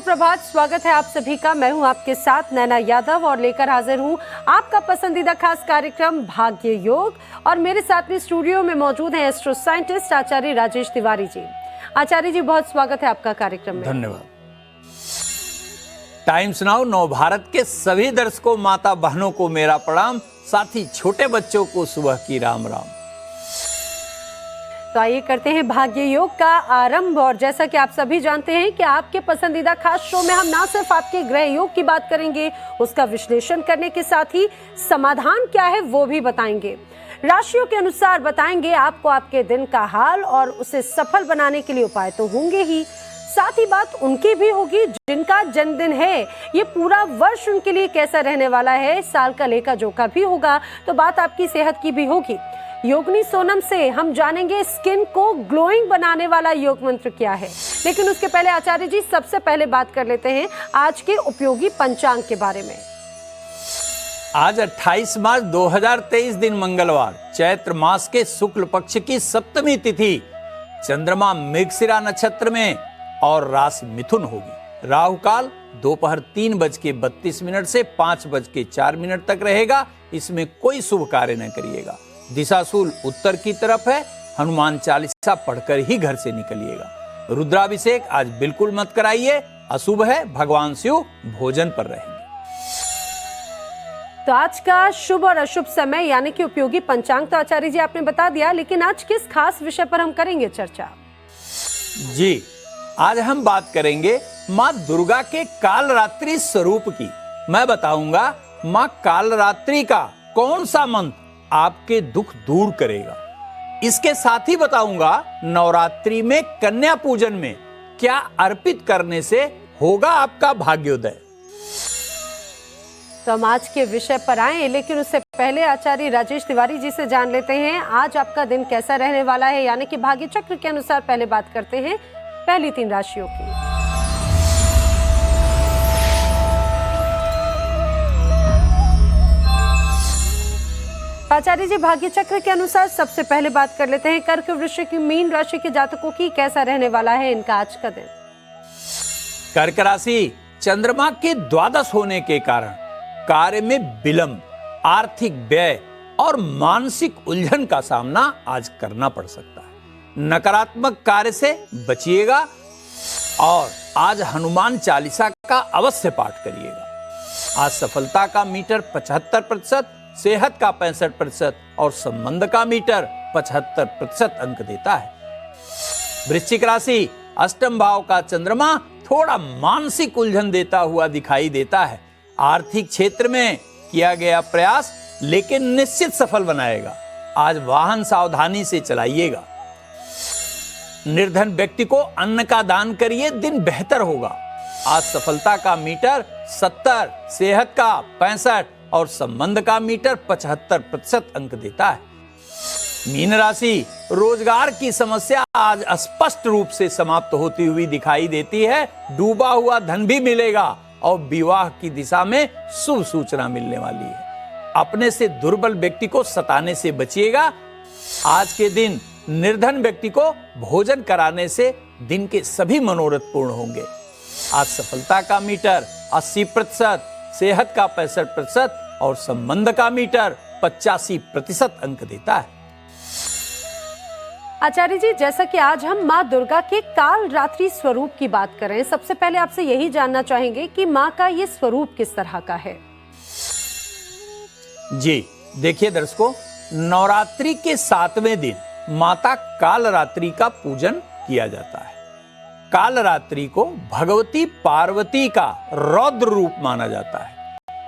सुप्रभात, स्वागत है आप सभी का। मैं हूं आपके साथ नैना यादव और लेकर हाजिर हूं आपका पसंदीदा खास कार्यक्रम भाग्य योग। और मेरे साथ में स्टूडियो में मौजूद हैं एस्ट्रो साइंटिस्ट आचार्य राजेश तिवारी जी। आचार्य जी, बहुत स्वागत है आपका कार्यक्रम में। धन्यवाद। टाइम्स नाउ नव भारत के सभी दर्शकों, माता बहनों को मेरा प्रणाम, साथ ही छोटे बच्चों को सुबह की राम राम। तो आइए करते हैं भाग्य योग का आरंभ। और जैसा कि आप सभी जानते हैं कि आपके पसंदीदा खास शो में हम ना सिर्फ आपके ग्रह योग की बात करेंगे, उसका विश्लेषण करने के साथ ही समाधान क्या है वो भी बताएंगे। राशियों के अनुसार बताएंगे आपको आपके दिन का हाल और उसे सफल बनाने के लिए उपाय तो होंगे ही, साथ ही बात उनकी भी होगी जिनका जन्मदिन है। ये पूरा वर्ष उनके लिए कैसा रहने वाला है, साल का लेखा जोखा भी होगा, तो बात आपकी सेहत की भी होगी। योगिनी सोनम से हम जानेंगे स्किन को ग्लोइंग बनाने वाला योग मंत्र क्या है। लेकिन उसके पहले आचार्य जी, सबसे पहले बात कर लेते हैं आज के उपयोगी पंचांग के बारे में। आज 28 मार्च 2023 दिन मंगलवार, चैत्र मास के शुक्ल पक्ष की सप्तमी तिथि, चंद्रमा मृगशिरा नक्षत्र में और राशि मिथुन होगी। राहु काल दोपहर 3:32 से 5:04 तक रहेगा। इसमें कोई शुभ कार्य न करिएगा। दिशाशूल उत्तर की तरफ है। हनुमान चालीसा पढ़कर ही घर से निकलिएगा। रुद्राभिषेक आज बिल्कुल मत कराइए, अशुभ है। भगवान शिव भोजन पर रहेंगे। तो आज का शुभ और अशुभ समय यानी कि उपयोगी पंचांग तो आचार्य जी आपने बता दिया, लेकिन आज किस खास विषय पर हम करेंगे चर्चा? जी, आज हम बात करेंगे माँ दुर्गा के कालरात्रि स्वरूप की। मैं बताऊंगा माँ कालरात्रि का कौन सा मंत्र आपके दुख दूर करेगा। इसके साथ ही बताऊंगा नवरात्रि में कन्या पूजन में क्या अर्पित करने से होगा आपका भाग्योदय। तो हम आज के विषय पर आए, लेकिन उससे पहले आचार्य राजेश तिवारी जी से जान लेते हैं आज आपका दिन कैसा रहने वाला है, यानी कि भाग्य चक्र के अनुसार पहले बात करते हैं पहली 3 राशियों की। आचार्य जी, भाग्य चक्र के अनुसार सबसे पहले बात कर लेते हैं कर्क, वृश्चिक, मीन राशि के जातकों की कैसा रहने वाला है इनका आज का दिन। कर्क राशि, चंद्रमा के द्वादश होने के कारण कार्य में विलंब, आर्थिक व्यय और मानसिक उलझन का सामना आज करना पड़ सकता है। नकारात्मक कार्य से बचिएगा और आज हनुमान चालीसा का अवश्य पाठ करिएगा। आज सफलता का मीटर 75%, सेहत का 65% और संबंध का मीटर 75% अंक देता है। वृश्चिक राशि, अष्टम भाव का चंद्रमा थोड़ा मानसिक उलझन देता हुआ दिखाई देता है। आर्थिक क्षेत्र में किया गया प्रयास लेकिन निश्चित सफल बनाएगा। आज वाहन सावधानी से चलाइएगा। निर्धन व्यक्ति को अन्न का दान करिए, दिन बेहतर होगा। आज सफलता का मीटर 70, सेहत का 65 और संबंध का मीटर 75% अंक देता है। मीन राशि, रोजगार की समस्या आज स्पष्ट रूप से समाप्त होती हुई दिखाई देती है। डूबा हुआ धन भी मिलेगा और विवाह की दिशा में शुभ सूचना मिलने वाली है। अपने से दुर्बल व्यक्ति को सताने से बचिएगा। आज के दिन निर्धन व्यक्ति को भोजन कराने से दिन के सभी मनोरथ पूर्ण होंगे। आज सफलता का मीटर 80%, सेहत का 65% और संबंध का मीटर 85% अंक देता है। आचार्य जी, जैसा कि आज हम माँ दुर्गा के काल रात्रि स्वरूप की बात कर रहे हैं, सबसे पहले आपसे यही जानना चाहेंगे कि माँ का ये स्वरूप किस तरह का है। जी देखिए दर्शकों, नवरात्रि के 7वें दिन माता कालरात्रि का पूजन किया जाता है। कालरात्रि को भगवती पार्वती का रौद्र रूप माना जाता है।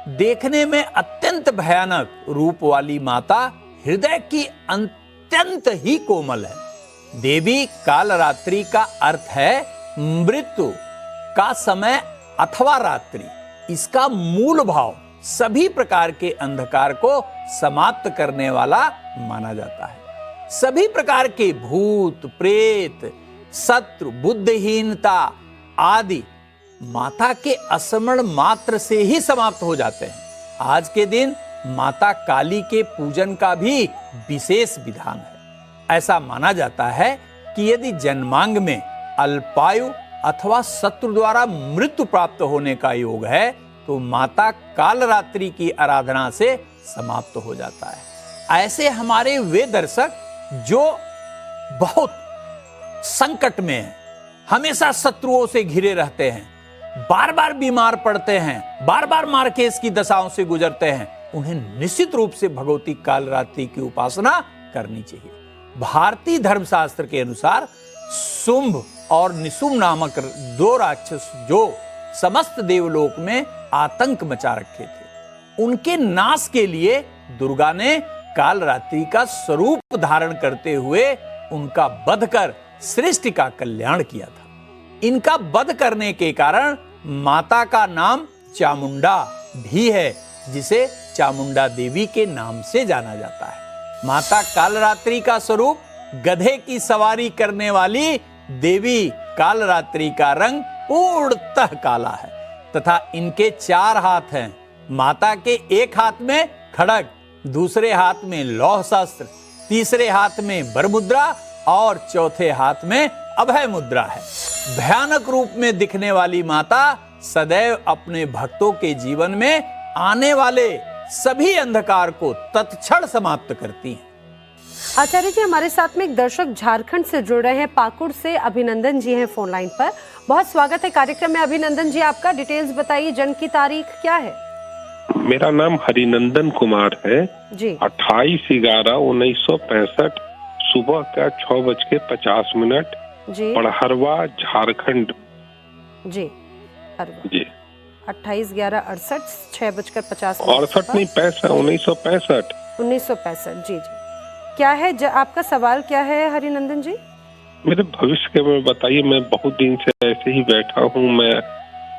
देखने में अत्यंत भयानक रूप वाली माता हृदय की अत्यंत ही कोमल है। देवी कालरात्रि का अर्थ है मृत्यु का समय अथवा रात्रि। इसका मूल भाव सभी प्रकार के अंधकार को समाप्त करने वाला माना जाता है। सभी प्रकार के भूत, प्रेत, शत्रु, बुद्धिहीनता आदि माता के स्मरण मात्र से ही समाप्त हो जाते हैं। आज के दिन माता काली के पूजन का भी विशेष विधान है। ऐसा माना जाता है कि यदि जन्मांग में अल्पायु अथवा शत्रु द्वारा मृत्यु प्राप्त होने का योग है तो माता कालरात्रि की आराधना से समाप्त हो जाता है। ऐसे हमारे वे दर्शक जो बहुत संकट में हैं, हमेशा शत्रुओं से घिरे रहते हैं, बार बार बीमार पड़ते हैं, बार बार मारकेस की दशाओं से गुजरते हैं, उन्हें निश्चित रूप से भगवती कालरात्रि की उपासना करनी चाहिए। भारतीय धर्मशास्त्र के अनुसार शुंभ और निशुंभ नामक दो राक्षस जो समस्त देवलोक में आतंक मचा रखे थे, उनके नाश के लिए दुर्गा ने कालरात्रि का स्वरूप धारण करते हुए उनका वध कर सृष्टि का कल्याण किया था। इनका वध करने के कारण माता का नाम चामुंडा भी है, जिसे चामुंडा देवी के नाम से जाना जाता है। माता कालरात्रि का स्वरूप गधे की सवारी करने वाली देवी कालरात्रि का रंग पूर्णतः काला है तथा इनके 4 हाथ हैं। माता के एक हाथ में खड्ग, दूसरे हाथ में लौह शस्त्र, तीसरे हाथ में वरमुद्रा और चौथे हाथ में अभय मुद्रा है। भयानक रूप में दिखने वाली माता सदैव अपने भक्तों के जीवन में आने वाले सभी अंधकार को तत्क्षण समाप्त करती हैं। आचार्य जी, हमारे साथ में एक दर्शक झारखंड से जुड़ रहे हैं, पाकुड़ से अभिनंदन जी हैं फोन लाइन पर। बहुत स्वागत है कार्यक्रम में अभिनंदन जी आपका। डिटेल्स बताइए, जन्म की तारीख क्या है? मेरा नाम हरिनंदन कुमार है जी। 28/11/1965 सुबह का 6:50 जी। पढ़हरवा झारखंड। जी जी 28/11/68 6:50 68 नहीं 1965। 1965 जी जी। क्या है आपका सवाल क्या है हरिनंदन जी? मेरे भविष्य के में बताइए। मैं बहुत दिन से ऐसे ही बैठा हूँ, मैं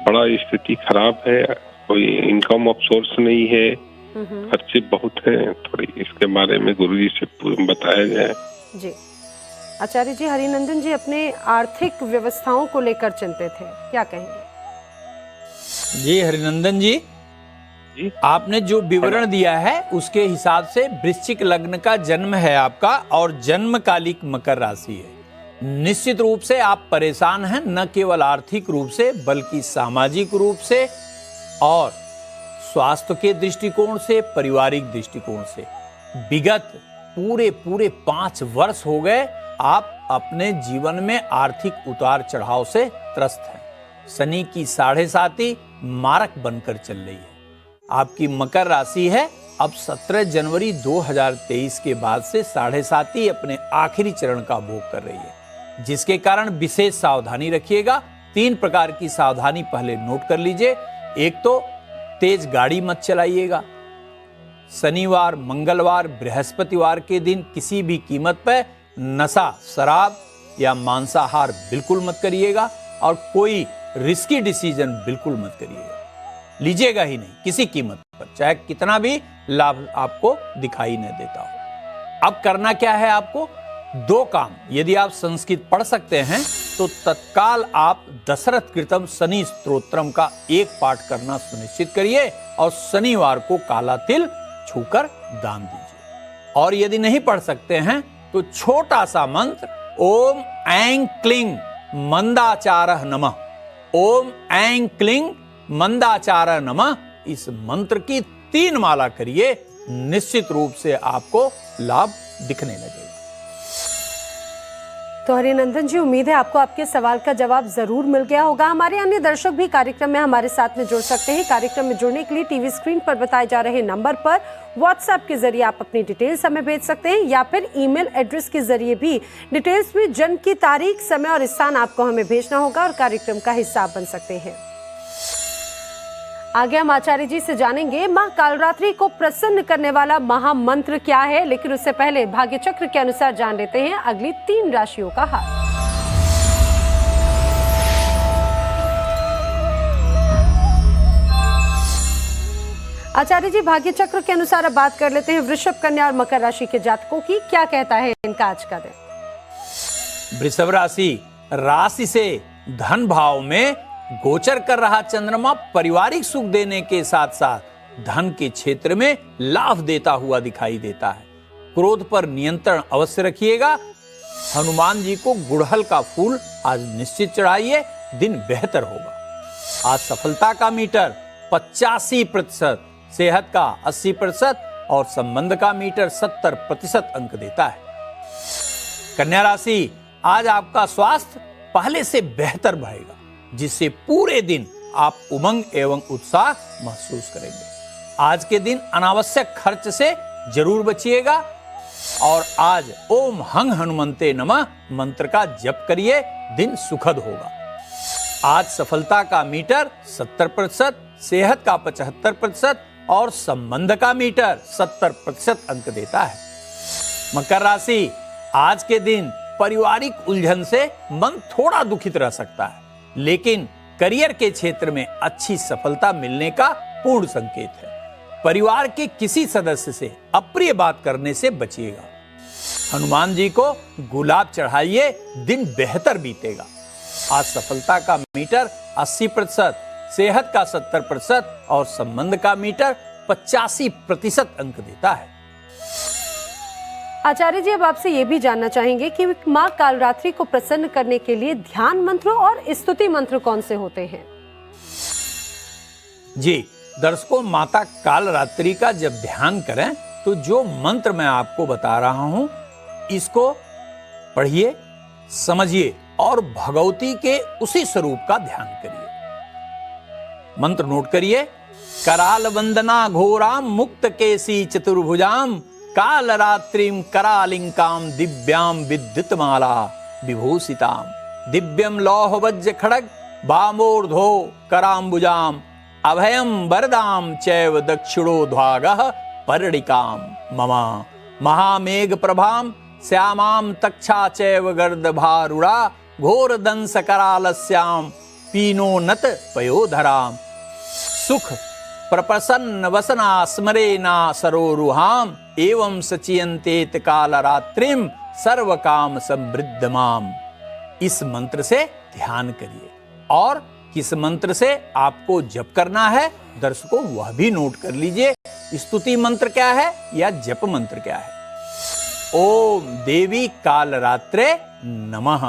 बड़ा स्थिति खराब है, कोई इनकम ऑफ सोर्स नहीं है, खर्चे बहुत हैं, थोड़ी इसके बारे में गुरुजी से बताया जाए। जी आचार्य जी, हरिनंदन जी अपने आर्थिक व्यवस्थाओं को लेकर चिंतित है, क्या कहेंगे? जी हरिनंदन जी, आपने जो विवरण दिया है उसके हिसाब से वृश्चिक लग्न का जन्म है आपका और जन्मकालिक मकर राशि है। निश्चित रूप से आप परेशान हैं, न केवल आर्थिक रूप से बल्कि सामाजिक रूप से और स्वास्थ्य के दृष्टिकोण से, पारिवारिक दृष्टिकोण से। विगत पूरे 5 वर्ष हो गए आप अपने जीवन में आर्थिक उतार चढ़ाव से त्रस्त हैं। शनि की 7.5 मारक बनकर चल रही है। आपकी मकर राशि है, अब 17 जनवरी 2023 के बाद से 7.5 अपने आखिरी चरण का भोग कर रही है, जिसके कारण विशेष सावधानी रखिएगा। 3 प्रकार की सावधानी पहले नोट कर लीजिए। एक तो तेज गाड़ी मत चलाइएगा। शनिवार, मंगलवार, बृहस्पतिवार के दिन किसी भी कीमत पर नशा, शराब या मांसाहार बिल्कुल मत करिएगा और कोई रिस्की डिसीजन बिल्कुल मत करिएगा, लीजिएगा ही नहीं किसी कीमत पर, चाहे कितना भी लाभ आपको दिखाई न देता हो। अब करना क्या है आपको? 2 काम। यदि आप संस्कृत पढ़ सकते हैं तो तत्काल आप दशरथ कृतम शनि स्तोत्रम का 1 पाठ करना सुनिश्चित करिए और शनिवार को काला तिल छूकर दान दीजिए। और यदि नहीं पढ़ सकते हैं तो छोटा सा मंत्र ओम ऐं क्लीं मंदाचारः नमः, ओम ऐं क्लीं मंदाचारः नमः, इस मंत्र की 3 माला करिए, निश्चित रूप से आपको लाभ दिखने लगेगा। तो हरिनंदन जी, उम्मीद है आपको आपके सवाल का जवाब जरूर मिल गया होगा। हमारे अन्य दर्शक भी कार्यक्रम में हमारे साथ में जुड़ सकते हैं। कार्यक्रम में जुड़ने के लिए टीवी स्क्रीन पर बताए जा रहे नंबर पर व्हाट्सएप के जरिए आप अपनी डिटेल्स हमें भेज सकते हैं या फिर ईमेल एड्रेस के जरिए भी डिटेल्स में जन्म की तारीख, समय और स्थान आपको हमें भेजना होगा और कार्यक्रम का हिस्सा बन सकते हैं। आगे हम आचार्य जी से जानेंगे मां कालरात्रि को प्रसन्न करने वाला महामंत्र क्या है, लेकिन उससे पहले भाग्य चक्र के अनुसार जान लेते हैं अगली 3 राशियों का हाल। आचार्य जी, भाग्य चक्र के अनुसार अब बात कर लेते हैं वृषभ, कन्या और मकर राशि के जातकों की। क्या कहता है इनका आज का दिन? वृषभ राशि से धन भाव में गोचर कर रहा चंद्रमा पारिवारिक सुख देने के साथ साथ धन के क्षेत्र में लाभ देता हुआ दिखाई देता है। क्रोध पर नियंत्रण अवश्य रखिएगा। हनुमान जी को गुड़हल का फूल आज निश्चित चढ़ाइए। दिन बेहतर होगा। आज सफलता का मीटर 85%, सेहत का 80% और संबंध का मीटर 70% अंक देता है। कन्या राशि, आज आपका स्वास्थ्य पहले से बेहतर बढ़ेगा, जिससे पूरे दिन आप उमंग एवं उत्साह महसूस करेंगे। आज के दिन अनावश्यक खर्च से जरूर बचिएगा और आज ओम हंग हनुमंते नमः मंत्र का जप करिए, दिन सुखद होगा। आज सफलता का मीटर 70%, सेहत का 75% और संबंध का मीटर 70% अंक देता है। मकर राशि, आज के दिन पारिवारिक उलझन से मन थोड़ा दुखित रह सकता है, लेकिन करियर के क्षेत्र में अच्छी सफलता मिलने का पूर्ण संकेत है। परिवार के किसी सदस्य से अप्रिय बात करने से बचिएगा। हनुमान जी को गुलाब चढ़ाइए, दिन बेहतर बीतेगा। आज सफलता का मीटर 80%, सेहत का 70% और संबंध का मीटर 85% अंक देता है। आचार्य जी, अब आपसे ये भी जानना चाहेंगे कि माँ कालरात्रि को प्रसन्न करने के लिए ध्यान मंत्र और स्तुति मंत्र कौन से होते हैं? जी दर्शकों, माता कालरात्रि का जब ध्यान करें तो जो मंत्र मैं आपको बता रहा हूं, इसको पढ़िए, समझिए और भगवती के उसी स्वरूप का ध्यान करिए। मंत्र नोट करिए। कराल वंदना घोराम मुक्त केसी चतुर्भुजाम कालरात्रिम करालिंकाम दिव्याम विद्युतमाला विभूषिताम दिव्यम लौह वज्र खड़ग वामोर्धो कराम्बुजाम अभयम वरदाम चैव दक्षिणोद्वागः पर्णिकाम ममा महामेघ प्रभाम श्यामाम तक्षा चैव गर्दभारुड़ा घोर दंस करालस्याम पीनोन्नत पयोधराम सुख प्रप्रसन्न वसना स्मरेना सरोरुहाम एवं सचियंतेत कालरात्रिम सर्व काम समृद्धमाम। इस मंत्र से ध्यान करिए और किस मंत्र से आपको जप करना है दर्शकों वह भी नोट कर लीजिए। स्तुति मंत्र क्या है या जप मंत्र क्या है? ओम देवी कालरात्रे नमः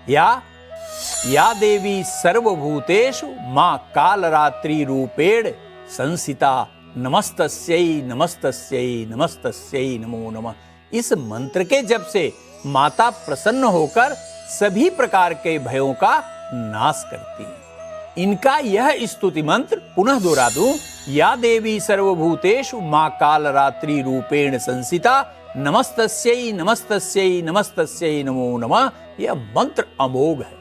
या देवी सर्वभूतेषु मां कालरात्रि रूपेण संसिता नमस्तस्यै नमस्तस्यै नमस्तस्यै नमो नमः। इस मंत्र के जप से माता प्रसन्न होकर सभी प्रकार के भयों का नाश करती है। इनका यह स्तुति मंत्र पुनः दोहरा दूं। या देवी सर्वभूतेषु मां कालरात्रि रूपेण संसिता नमस्तस्यै नमस्तस्यै नमस्तस्यै नमो नमः। यह मंत्र अमोघ है।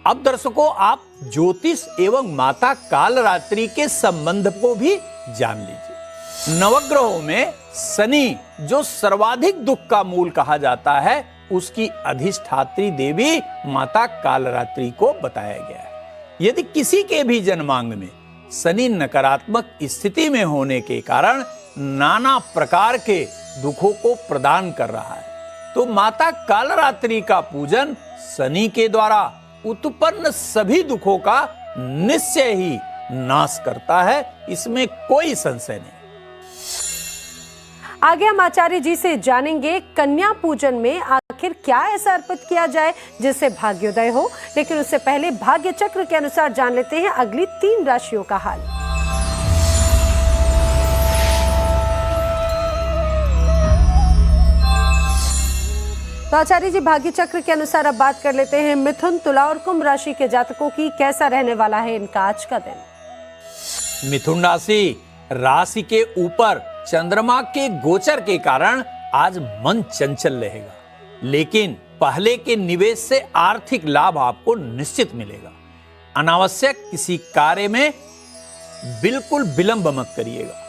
अब दर्शकों, आप ज्योतिष एवं माता कालरात्रि के संबंध को भी जान लीजिए। नवग्रहों में शनि, जो सर्वाधिक दुख का मूल कहा जाता है, उसकी अधिष्ठात्री देवी माता कालरात्रि को बताया गया है। यदि किसी के भी जन्मांग में शनि नकारात्मक स्थिति में होने के कारण नाना प्रकार के दुखों को प्रदान कर रहा है, तो माता कालरात्रि का पूजन शनि के द्वारा उत्पन्न सभी दुखों का निश्चय ही नाश करता है। इसमें कोई संशय नहीं। आगे हम आचार्य जी से जानेंगे कन्या पूजन में आखिर क्या ऐसा अर्पित किया जाए जिससे भाग्योदय हो, लेकिन उससे पहले भाग्य चक्र के अनुसार जान लेते हैं अगली 3 राशियों का हाल। तो आचार्य जी, भाग्य चक्र के अनुसार अब बात कर लेते हैं मिथुन, तुला और कुंभ राशि के जातकों की कैसा रहने वाला है इनका आज का दिन। मिथुन राशि के ऊपर चंद्रमा के गोचर के कारण आज मन चंचल रहेगा, लेकिन पहले के निवेश से आर्थिक लाभ आपको निश्चित मिलेगा। अनावश्यक किसी कार्य में बिल्कुल विलंब मत करिएगा।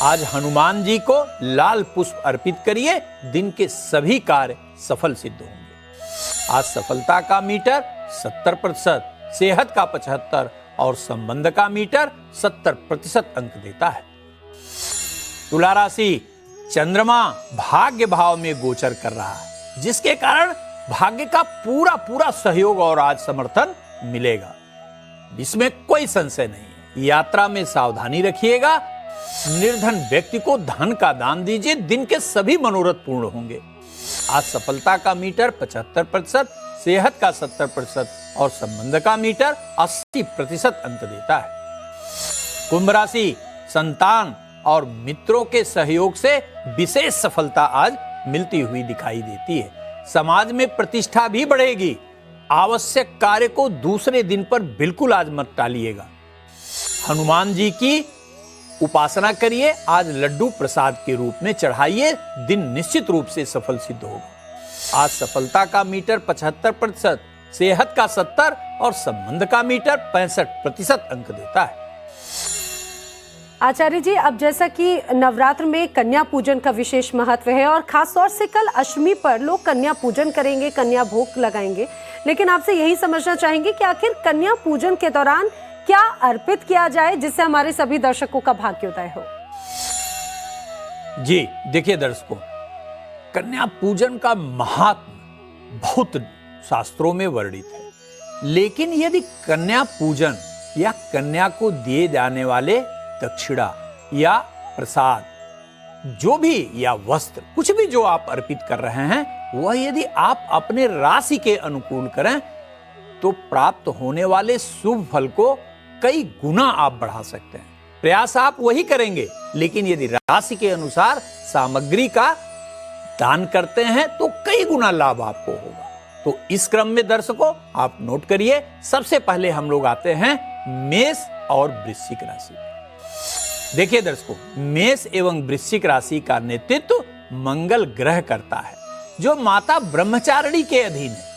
आज हनुमान जी को लाल पुष्प अर्पित करिए, दिन के सभी कार्य सफल सिद्ध होंगे। आज सफलता का मीटर 70%, सेहत का 75% और संबंध का मीटर 70% अंक देता है। तुला राशि, चंद्रमा भाग्य भाव में गोचर कर रहा है, जिसके कारण भाग्य का पूरा सहयोग और आज समर्थन मिलेगा। इसमें कोई संशय नहीं है। यात्रा में सावधानी रखिएगा। निर्धन व्यक्ति को धन का दान दीजिए, दिन के सभी मनोरथ पूर्ण होंगे। आज सफलता का मीटर 75%, सेहत का 70% और संबंध का मीटर 80% अंक देता है। कुंभ राशि संतान और मित्रों के सहयोग से विशेष सफलता आज मिलती हुई दिखाई देती है। समाज में प्रतिष्ठा भी बढ़ेगी। आवश्यक कार्य को दूसरे दिन पर बिल्कुल आज मत टालिएगा। हनुमान जी की उपासना करिए। आज लड्डू प्रसाद के रूप में चढ़ाइए। दिन निश्चित रूप से सफल सिद्ध होगा। आज सफलता का मीटर 75%, सेहत का 70% और संबंध का मीटर 65% अंक देता है। आचार्य जी, अब जैसा कि नवरात्र में कन्या पूजन का विशेष महत्व है और खास तौर से कल अष्टमी पर लोग कन्या पूजन करेंगे, कन्या भोग लगाएंगे, लेकिन आपसे यही समझना चाहेंगे कि आखिर कन्या पूजन के दौरान क्या अर्पित किया जाए जिससे हमारे सभी दर्शकों का भाग्योदय हो। जी देखिए दर्शकों, कन्या पूजन का महात्म बहुत शास्त्रों में वर्णित है, लेकिन यदि कन्या पूजन या कन्या को दिए जाने वाले दक्षिणा या प्रसाद जो भी या वस्त्र कुछ भी जो आप अर्पित कर रहे हैं, वह यदि आप अपने राशि के अनुकूल करें तो प्राप्त होने वाले शुभ फल को कई गुना आप बढ़ा सकते हैं। प्रयास आप वही करेंगे, लेकिन यदि राशि के अनुसार सामग्री का दान करते हैं तो कई गुना लाभ आपको होगा। तो इस क्रम में दर्शकों आप नोट करिए। सबसे पहले हम लोग आते हैं मेष और वृश्चिक राशि। देखिए दर्शकों, मेष एवं वृश्चिक राशि का नेतृत्व मंगल ग्रह करता है, जो माता ब्रह्मचारिणी के अधीन है।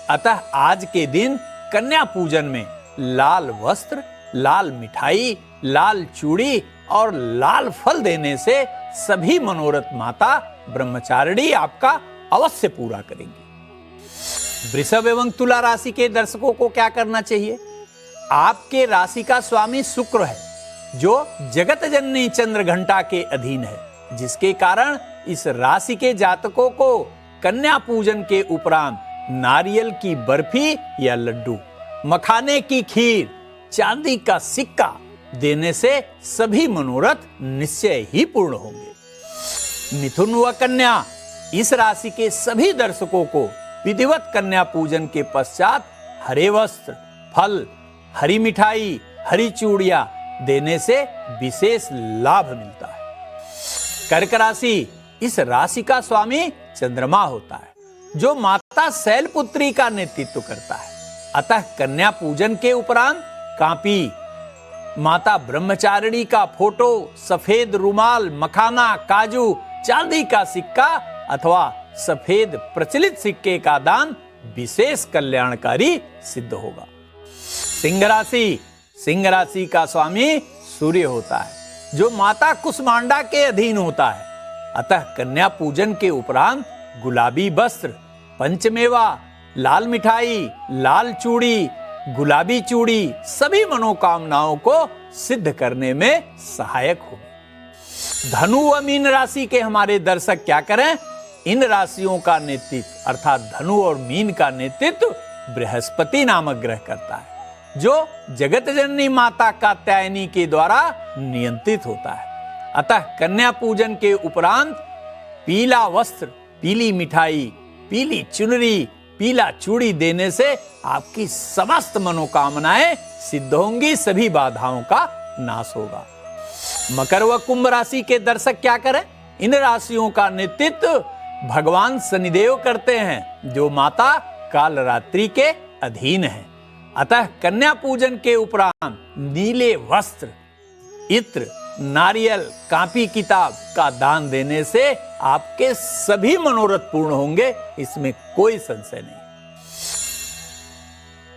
अतः आज के दिन कन्या पूजन में लाल वस्त्र, लाल मिठाई, लाल चूड़ी और लाल फल देने से सभी मनोरथ माता ब्रह्मचारिणी आपका अवश्य पूरा करेंगी। वृषभ एवं तुला राशि के दर्शकों को क्या करना चाहिए? आपके राशि का स्वामी शुक्र है, जो जगत जननी चंद्र घंटा के अधीन है, जिसके कारण इस राशि के जातकों को कन्या पूजन के उपरांत नारियल की बर्फी या लड्डू, मखाने की खीर, चांदी का सिक्का देने से सभी मनोरथ निश्चय ही पूर्ण होंगे। मिथुन व कन्या इस राशि के सभी दर्शकों को विधिवत कन्या पूजन के पश्चात हरे वस्त्र, फल, हरी मिठाई, हरी चूड़ियां देने से विशेष लाभ मिलता है। कर्क राशि इस राशि का स्वामी चंद्रमा होता है, जो माता शैलपुत्री का नेतृत्व करता है। अतः कन्या पूजन के उपरांत कांपी, माता ब्रह्मचारिणी का फोटो, सफेद रुमाल, मखाना, काजू, चांदी का सिक्का अथवा सफेद प्रचलित सिक्के का दान विशेष कल्याणकारी सिद्ध होगा। सिंह राशि का स्वामी सूर्य होता है, जो माता कुष्मांडा के अधीन होता है। अतः कन्या पूजन के उपरांत गुलाबी वस्त्र, पंचमेवा, लाल मिठाई, लाल चूड़ी, गुलाबी चूड़ी सभी मनोकामनाओं को सिद्ध करने में सहायक होगी। धनु व मीन राशि के हमारे दर्शक क्या करें? इन राशियों का नेतृत्व अर्थात धनु और मीन का नेतृत्व बृहस्पति नामक ग्रह करता है, जो जगत जननी माता कात्यायनी के द्वारा नियंत्रित होता है। अतः कन्या पूजन के उपरांत पीला वस्त्र, पीली मिठाई, पीली चुनरी, पीला चूड़ी देने से आपकी समस्त मनोकामनाएं सिद्ध होंगी, सभी बाधाओं का नाश होगा। मकर व कुंभ राशि के दर्शक क्या करें? इन राशियों का नेतृत्व भगवान शनिदेव करते हैं, जो माता कालरात्रि के अधीन है। अतः कन्या पूजन के उपरांत नीले वस्त्र, इत्र, नारियल, कापी किताब का दान देने से आपके सभी मनोरथ पूर्ण होंगे, इसमें कोई संशय नहीं।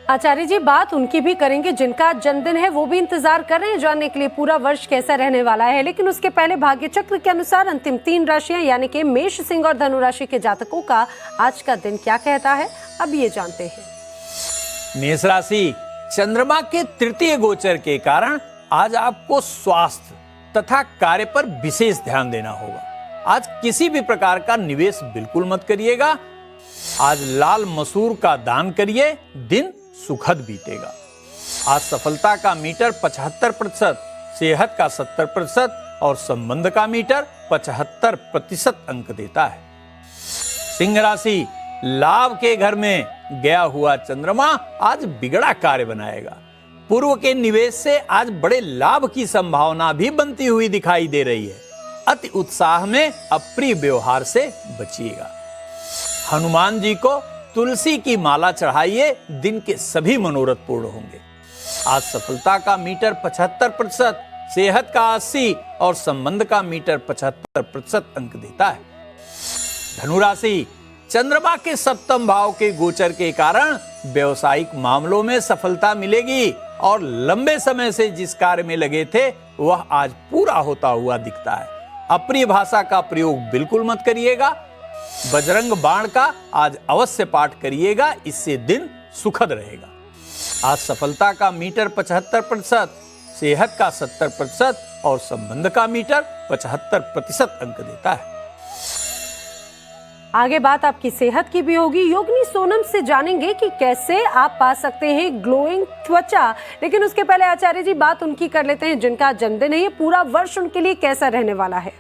आचार्य जी, बात उनकी भी करेंगे जिनका जन्मदिन है, वो भी इंतजार कर रहे हैं जानने के लिए पूरा वर्ष कैसा रहने वाला है। लेकिन उसके पहले भाग्य चक्र के अनुसार अंतिम 3 राशियां यानी कि मेष, सिंह और धनु राशि के जातकों का आज का दिन क्या कहता है, अब ये जानते हैं। मेष राशि चंद्रमा के तृतीय गोचर के कारण आज आपको स्वास्थ्य तथा कार्य पर विशेष ध्यान देना होगा। आज किसी भी प्रकार का निवेश बिल्कुल मत करिएगा। आज लाल मसूर का दान करिए, दिन सुखद बीतेगा। आज सफलता का मीटर 75%, सेहत का 70% और संबंध का मीटर 75% अंक देता है। सिंह राशि लाभ के घर में गया हुआ चंद्रमा आज बिगड़ा कार्य बनाएगा। पूर्व के निवेश से आज बड़े लाभ की संभावना भी बनती हुई दिखाई दे रही है। अति उत्साह में अप्रिय व्यवहार से बचिएगा। हनुमान जी को तुलसी की माला चढ़ाइए, दिन के सभी मनोरथ पूर्ण होंगे। आज सफलता का मीटर 75%, सेहत का 80 और संबंध का मीटर 75% अंक देता है। धनु राशि, चंद्रमा के सप्तम भाव के गोचर के कारण व्यवसायिक मामलों में सफलता मिलेगी और लंबे समय से जिस कार्य में लगे थे वह आज पूरा होता हुआ दिखता है। अप्रिय भाषा का प्रयोग बिल्कुल मत करिएगा। बजरंग बाण का आज अवश्य पाठ करिएगा, इससे दिन सुखद रहेगा। आज सफलता का मीटर 75%, सेहत का 70% और संबंध का मीटर 75% अंक देता है। आगे बात आपकी सेहत की भी होगी। योगिनी सोनम से जानेंगे कि कैसे आप पा सकते हैं ग्लोइंग त्वचा। लेकिन उसके पहले आचार्य जी बात उनकी कर लेते हैं जिनका जन्मदिन है। ये पूरा वर्ष उनके लिए कैसा रहने वाला है?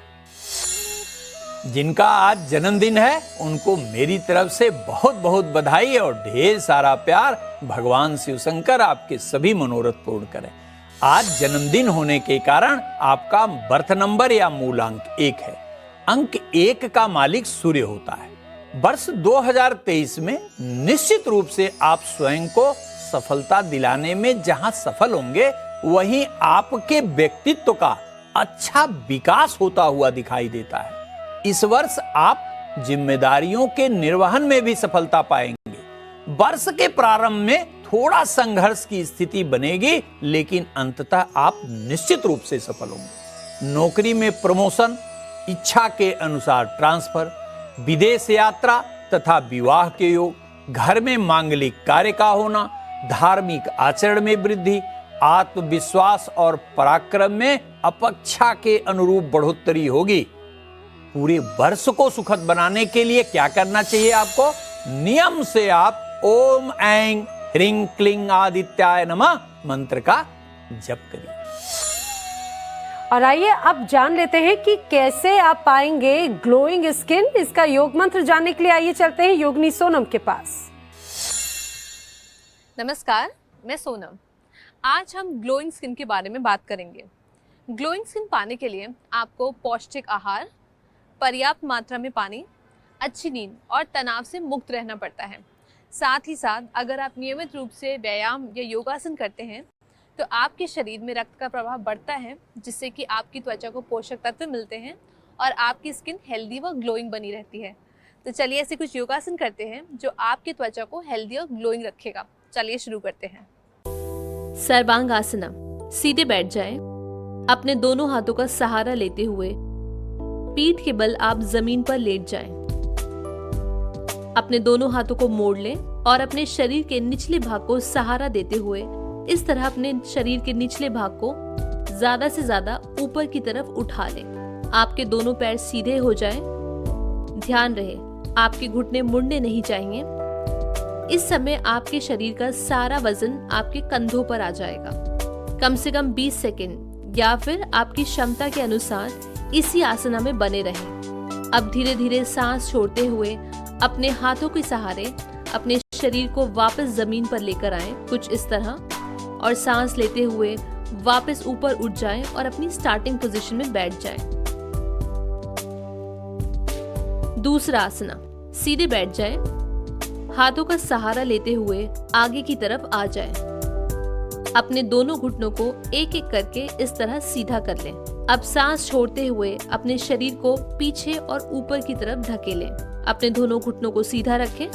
जिनका आज जन्मदिन है उनको मेरी तरफ से बहुत बहुत बधाई और ढेर सारा प्यार। भगवान शिव शंकर आपके सभी मनोरथ पूर्ण करें। आज जन्मदिन होने के कारण आपका बर्थ नंबर या मूलांक 1 है। अंक 1 का मालिक सूर्य होता है। वर्ष 2023 में निश्चित रूप से आप स्वयं को सफलता दिलाने में जहां सफल होंगे, वहीं आपके व्यक्तित्व का अच्छा विकास होता हुआ दिखाई देता है। इस वर्ष आप जिम्मेदारियों के निर्वहन में भी सफलता पाएंगे। वर्ष के प्रारंभ में थोड़ा संघर्ष की स्थिति बनेगी, लेकिन अंततः आप निश्चित रूप से सफल होंगे। नौकरी में प्रमोशन, इच्छा के अनुसार ट्रांसफर, विदेश यात्रा तथा विवाह के योग, घर में मांगलिक कार्य का होना, धार्मिक आचरण में वृद्धि, आत्मविश्वास और पराक्रम में अपेक्षा के अनुरूप बढ़ोतरी होगी। पूरे वर्ष को सुखद बनाने के लिए क्या करना चाहिए आपको? नियम से आप ओम ऐं ह्रीं क्लीं आदित्याय नमः मंत्र का जप करिए। और आइए अब जान लेते हैं कि कैसे आप पाएंगे ग्लोइंग स्किन। इसका योग मंत्र जानने के लिए आइए चलते हैं योगिनी सोनम के पास। नमस्कार, मैं सोनम। आज हम ग्लोइंग स्किन के बारे में बात करेंगे। ग्लोइंग स्किन पाने के लिए आपको पौष्टिक आहार, पर्याप्त मात्रा में पानी, अच्छी नींद और तनाव से मुक्त रहना पड़ता है। साथ ही साथ अगर आप नियमित रूप से व्यायाम या योगासन करते हैं तो आपके शरीर में रक्त का प्रवाह बढ़ता है, जिससे कि आपकी त्वचा को पोषक तत्व मिलते हैं और आपकी स्किन हेल्दी व ग्लोइंग बनी रहती है। तो चलिए ऐसे कुछ योगासन करते हैं जो आपकी त्वचा को हेल्दी और ग्लोइंग रखेगा। चलिए शुरू करते हैं। सर्वांगासना। सीधे बैठ जाएं। अपने दोनों हाथों का सहारा लेते हुए पीठ के बल आप जमीन पर लेट जाएं। अपने दोनों हाथों को मोड़ लें और अपने शरीर के निचले भाग को सहारा देते हुए इस तरह अपने शरीर के निचले भाग को ज्यादा से ज्यादा ऊपर की तरफ उठा लें। आपके दोनों पैर सीधे हो जाएं। ध्यान रहे आपके घुटने मुड़ने नहीं चाहिए। इस समय आपके शरीर का सारा वजन आपके कंधों पर आ जाएगा। कम से कम 20 सेकंड या फिर आपकी क्षमता के अनुसार इसी आसना में बने रहें। अब धीरे धीरे सांस छोड़ते हुए अपने हाथों के सहारे अपने शरीर को वापस जमीन पर लेकर आएं, कुछ इस तरह, और सांस लेते हुए वापस ऊपर उठ जाएं और अपनी स्टार्टिंग पोजीशन में बैठ जाएं। दूसरा आसना। सीधे बैठ जाएं। हाथों का सहारा लेते हुए आगे की तरफ आ जाएं। अपने दोनों घुटनों को एक एक करके इस तरह सीधा कर लें। अब सांस छोड़ते हुए अपने शरीर को पीछे और ऊपर की तरफ धकेलें। अपने दोनों घुटनों को सीधा रखें।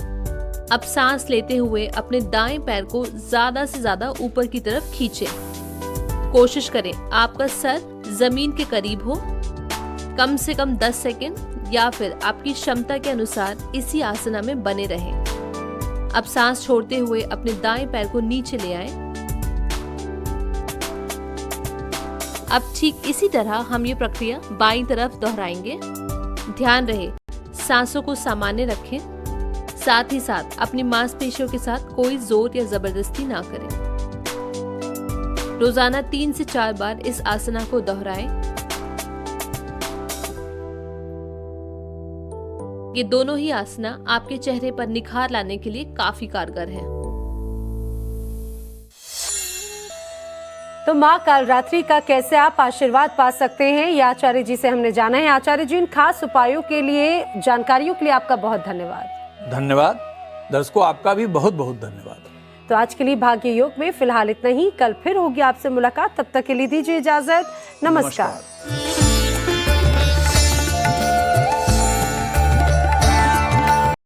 अब सांस लेते हुए अपने दाएं पैर को ज्यादा से ज्यादा ऊपर की तरफ खींचें। कोशिश करें आपका सर जमीन के करीब हो। कम से कम 10 सेकंड या फिर आपकी क्षमता के अनुसार इसी आसना में बने रहें। अब सांस छोड़ते हुए अपने दाएं पैर को नीचे ले आएं। अब ठीक इसी तरह हम ये प्रक्रिया बाईं तरफ दोहराएंगे। ध्यान रहे सांसों को सामान्य रखें। साथ ही साथ अपनी मांसपेशियों के साथ कोई जोर या जबरदस्ती ना करें। रोजाना 3 से 4 बार इस आसना को दोहराएं। ये दोनों ही आसना आपके चेहरे पर निखार लाने के लिए काफी कारगर है। तो माँ कालरात्रि का कैसे आप आशीर्वाद पा सकते हैं, ये आचार्य जी से हमने जाना है। आचार्य जी, इन खास उपायों के लिए, जानकारियों के लिए आपका बहुत धन्यवाद। धन्यवाद दर्शकों, आपका भी बहुत बहुत धन्यवाद। तो आज के लिए भाग्य योग में फिलहाल इतना ही। कल फिर होगी आपसे मुलाकात, तब तक के लिए दीजिए इजाजत। नमस्कार।